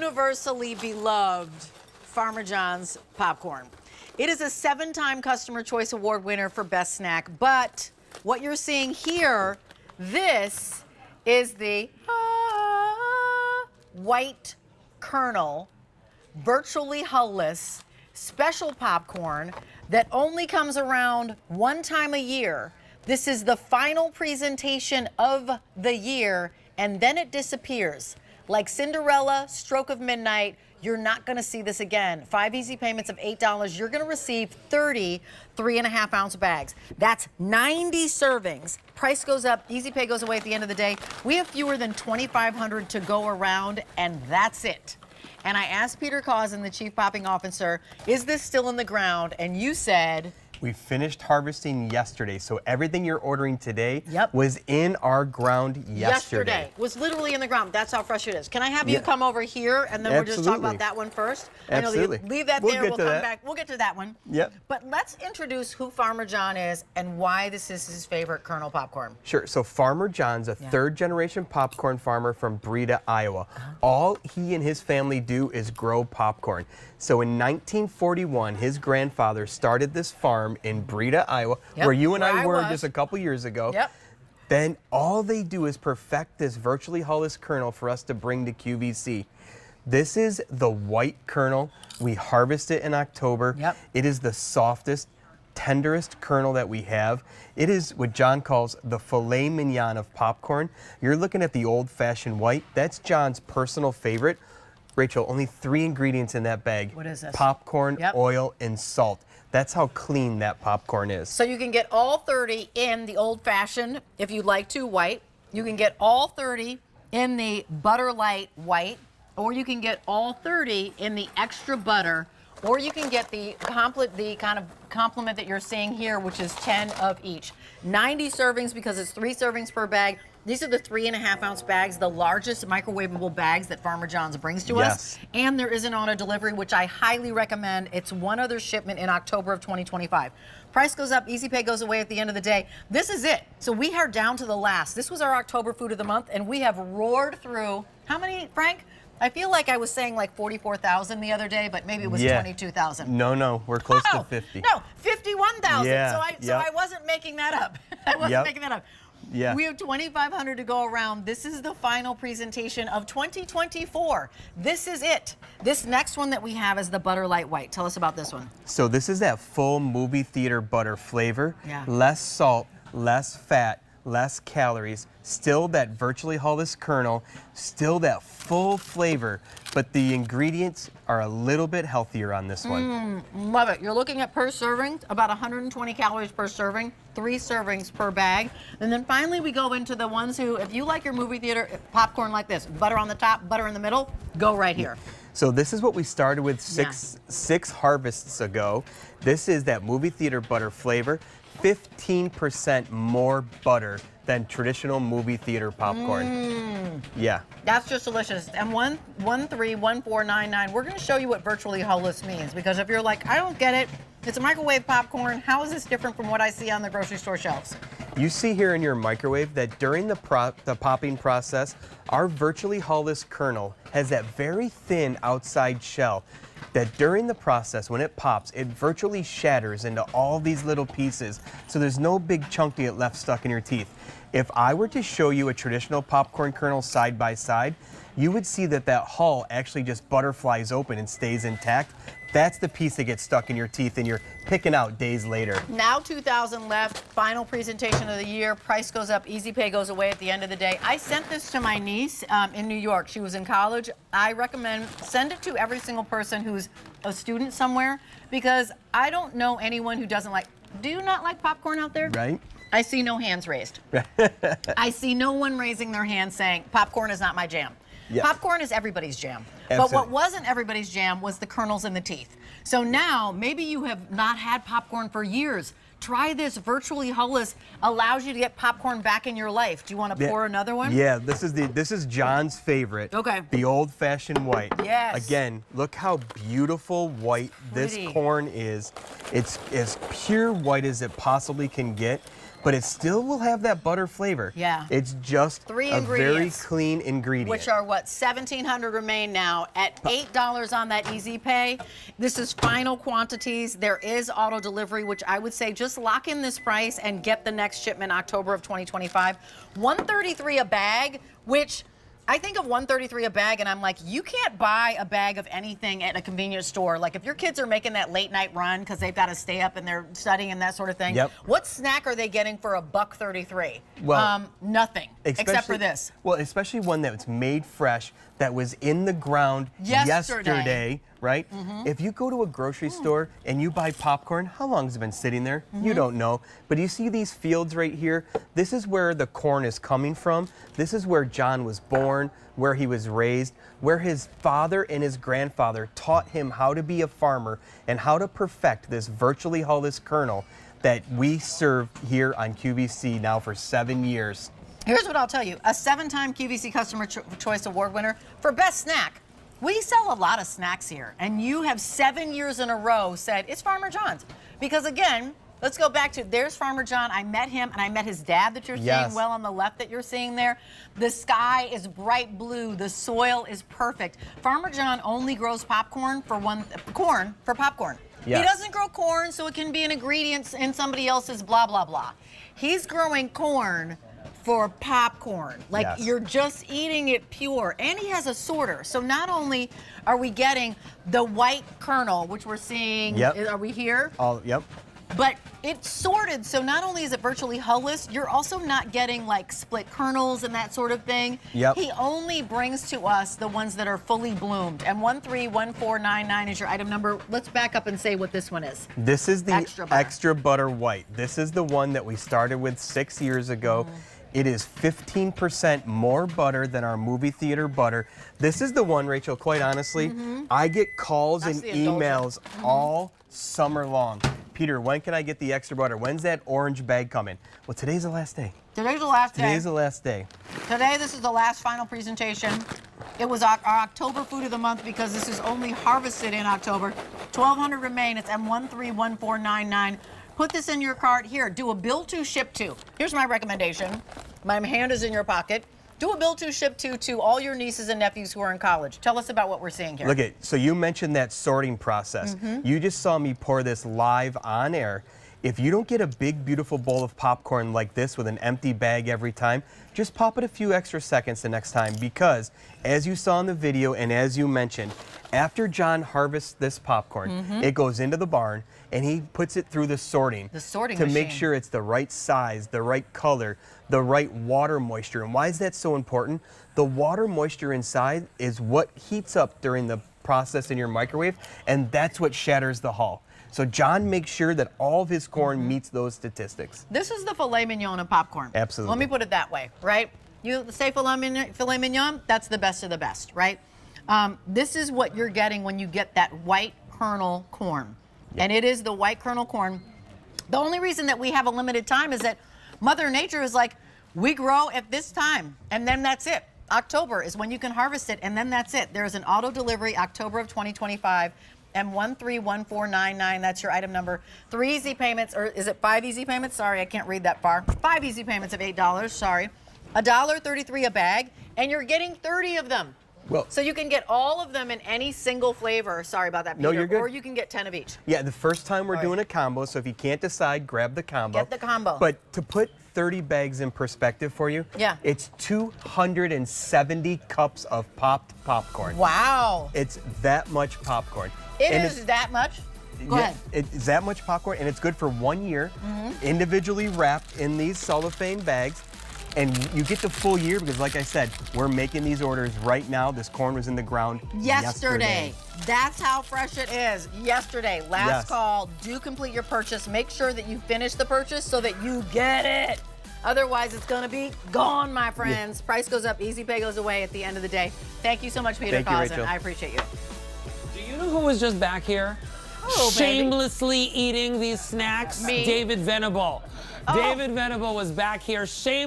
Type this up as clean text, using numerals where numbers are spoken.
universally beloved Farmer John's popcorn. It is a 7-time Customer Choice Award winner for Best Snack, but what you're seeing here, this is the white kernel, virtually hulless, special popcorn that only comes around one time a year. This is the final presentation of the year, and then it disappears. Like Cinderella, stroke of midnight, you're not gonna see this again. 5 easy payments of $8, you're gonna receive 30 3.5-ounce bags. That's 90 servings. Price goes up, easy pay goes away at the end of the day. We have fewer than 2,500 to go around, and that's it. And I asked Peter Causin, the Chief Popping Officer, is this still in the ground? And you said... We finished harvesting yesterday, so everything you're ordering today Yep. was in our ground yesterday. Was literally in the ground. That's how fresh it is. Can I have you come over here, and then we'll just talk about that one first? Absolutely. I know leave that there. We'll come back. We'll get to that one. Yep. But let's introduce who Farmer John is and why this is his favorite kernel popcorn. Sure. So Farmer John's a third-generation popcorn farmer from Breda, Iowa. All he and his family do is grow popcorn. So in 1941, his grandfather started this farm in Breda, Iowa, where you and I were just a couple years ago. Yep. Then all they do is perfect this virtually hulless kernel for us to bring to QVC. This is the white kernel. We harvest it in October. Yep. It is the softest, tenderest kernel that we have. It is what John calls the filet mignon of popcorn. You're looking at the old-fashioned white. That's John's personal favorite. Rachel, only 3 ingredients in that bag. What is this? Popcorn, oil, and salt. That's how clean that popcorn is. So you can get all 30 in the old-fashioned, if you'd like to, white. You can get all 30 in the butter light white, or you can get all 30 in the extra butter, or you can get the kind of complement that you're seeing here, which is 10 of each. 90 servings because it's 3 servings per bag. These are the 3.5-ounce bags, the largest microwavable bags that Farmer John's brings to us. And there is an auto delivery, which I highly recommend. It's one other shipment in October of 2025. Price goes up, easy pay goes away at the end of the day. This is it. So we are down to the last. This was our October food of the month, and we have roared through, how many, Frank? I feel like I was saying like 44,000 the other day, but maybe it was 22,000. No, we're close to 50. No, 51,000. Yeah, So I wasn't making that up. I wasn't making that up. Yeah. We have 2,500 to go around. This is the final presentation of 2024. This is it. This next one that we have is the Butter Light White. Tell us about this one. So this is that full movie theater butter flavor. Yeah. Less salt, less fat, less calories, still that virtually hulless kernel, still that full flavor, but the ingredients are a little bit healthier on this one. Love it. You're looking at per serving, about 120 calories per serving, 3 servings per bag. And then finally we go into the ones who, if you like your movie theater popcorn like this, butter on the top, butter in the middle, go right here. So this is what we started with six harvests ago. This is that movie theater butter flavor, 15% more butter than traditional movie theater popcorn. Yeah. That's just delicious. And 1131499, we're going to show you what virtually hulless means, because if you're like, I don't get it, it's a microwave popcorn, how is this different from what I see on the grocery store shelves? You see here in your microwave that during the popping process, our virtually hulless kernel has that very thin outside shell that during the process, when it pops, it virtually shatters into all these little pieces, so there's no big chunk to get left stuck in your teeth. If I were to show you a traditional popcorn kernel side by side, you would see that that hull actually just butterflies open and stays intact. That's the piece that gets stuck in your teeth and you're picking out days later. Now 2,000 left, final presentation of the year. Price goes up, easy pay goes away at the end of the day. I sent this to my niece in New York. She was in college. I recommend send it to every single person who's a student somewhere, because I don't know anyone who doesn't like, do you not like popcorn out there? Right. I see no hands raised. I see no one raising their hand saying, popcorn is not my jam. Yeah. Popcorn is everybody's jam. Absolutely. But what wasn't everybody's jam was the kernels in the teeth. So now, maybe you have not had popcorn for years. Try this. Virtually Hulless allows you to get popcorn back in your life. Do you want to pour another one? Yeah, this is John's favorite. Okay. The old-fashioned white. Yes. Again, look how beautiful white this corn is. It's as pure white as it possibly can get. but it still will have that butter flavor. Yeah. It's just Three a very ingredients, clean ingredient. which are what, 1,700 remain now at $8 on that Easy Pay. This is final quantities. There is auto delivery, which I would say just lock in this price and get the next shipment October of 2025. $133 a bag, which I think of $133 a bag, and I'm like, you can't buy a bag of anything at a convenience store. Like if your kids are making that late night run because they've got to stay up and they're studying and that sort of thing. Yep. What snack are they getting for $1.33? Well, nothing except for this. Well, especially one that's made fresh, that was in the ground Yesterday. Right? If you go to a grocery store and you buy popcorn, how long has it been sitting there? You don't know. But you see these fields right here? This is where the corn is coming from. This is where John was born, where he was raised, where his father and his grandfather taught him how to be a farmer and how to perfect this virtually hulless kernel that we serve here on QVC now for 7 years. Here's what I'll tell you. A 7-time QVC Customer Choice Award winner for Best Snack. We sell a lot of snacks here, and you have 7 years in a row said, it's Farmer John's. Because again, let's go back to, there's Farmer John. I met him, and I met his dad that you're seeing well on the left that you're seeing there. The sky is bright blue. The soil is perfect. Farmer John only grows popcorn for corn for popcorn. Yes. He doesn't grow corn so it can be an ingredient in somebody else's blah, blah, blah. He's growing corn for popcorn. Like you're just eating it pure. And he has a sorter. So not only are we getting the white kernel, which we're seeing, are we here? Yep. But it's sorted, so not only is it virtually hulless, you're also not getting like split kernels and that sort of thing. Yep. He only brings to us the ones that are fully bloomed. And 131499 is your item number. Let's back up and say what this one is. This is the extra butter white. This is the one that we started with 6 years ago. It is 15% more butter than our movie theater butter. This is the one, Rachel, quite honestly, I get calls and emails all summer long. Peter, when can I get the extra butter? When's that orange bag coming? Well, today's the last day. Today's the last day. Today's the last day. Today, this is the last final presentation. It was our October food of the month because this is only harvested in October. 1,200 remain. It's M131499. Put this in your cart. Here, do a bill to, ship to. Here's my recommendation. My hand is in your pocket. Do a bill to, ship to all your nieces and nephews who are in college. Tell us about what we're seeing here. Look at, so you mentioned that sorting process. You just saw me pour this live on air. If you don't get a big, beautiful bowl of popcorn like this with an empty bag every time, just pop it a few extra seconds the next time because, as you saw in the video and as you mentioned, after John harvests this popcorn, it goes into the barn and he puts it through the sorting to make sure it's the right size, the right color, the right water moisture. And why is that so important? The water moisture inside is what heats up during the process in your microwave, and that's what shatters the hull. So John makes sure that all of his corn meets those statistics. This is the filet mignon of popcorn. Absolutely. Let me put it that way, right? You say filet mignon, that's the best of the best, right? This is what you're getting when you get that white kernel corn. And it is the white kernel corn. The only reason that we have a limited time is that Mother Nature is like, we grow at this time, and then that's it. October is when you can harvest it, and then that's it. There's an auto delivery October of 2025, and 131499, that's your item number. 3 easy payments, or is it 5 easy payments? Sorry, I can't read that far. 5 easy payments of $8, sorry. $1.33 a bag, and you're getting 30 of them. Well, so you can get all of them in any single flavor. Sorry about that, Peter. No, you're good. Or you can get 10 of each. Yeah, the first time we're doing a combo, so if you can't decide, grab the combo. Get the combo. But to put 30 bags in perspective for you, it's 270 cups of popped popcorn. Wow. It's that much popcorn. It is that much? Go ahead. It's that much popcorn, and it's good for 1 year, individually wrapped in these cellophane bags. And you get the full year because, like I said, we're making these orders right now. This corn was in the ground yesterday. That's how fresh it is. Yesterday. Last call. Do complete your purchase. Make sure that you finish the purchase so that you get it. Otherwise, it's going to be gone, my friends. Price goes up. Easy pay goes away at the end of the day. Thank you so much, Peter Cousin. I appreciate you. Do you know who was just back here? Oh, shamelessly eating these snacks? Me? David Venable. David Venable was back here shamelessly.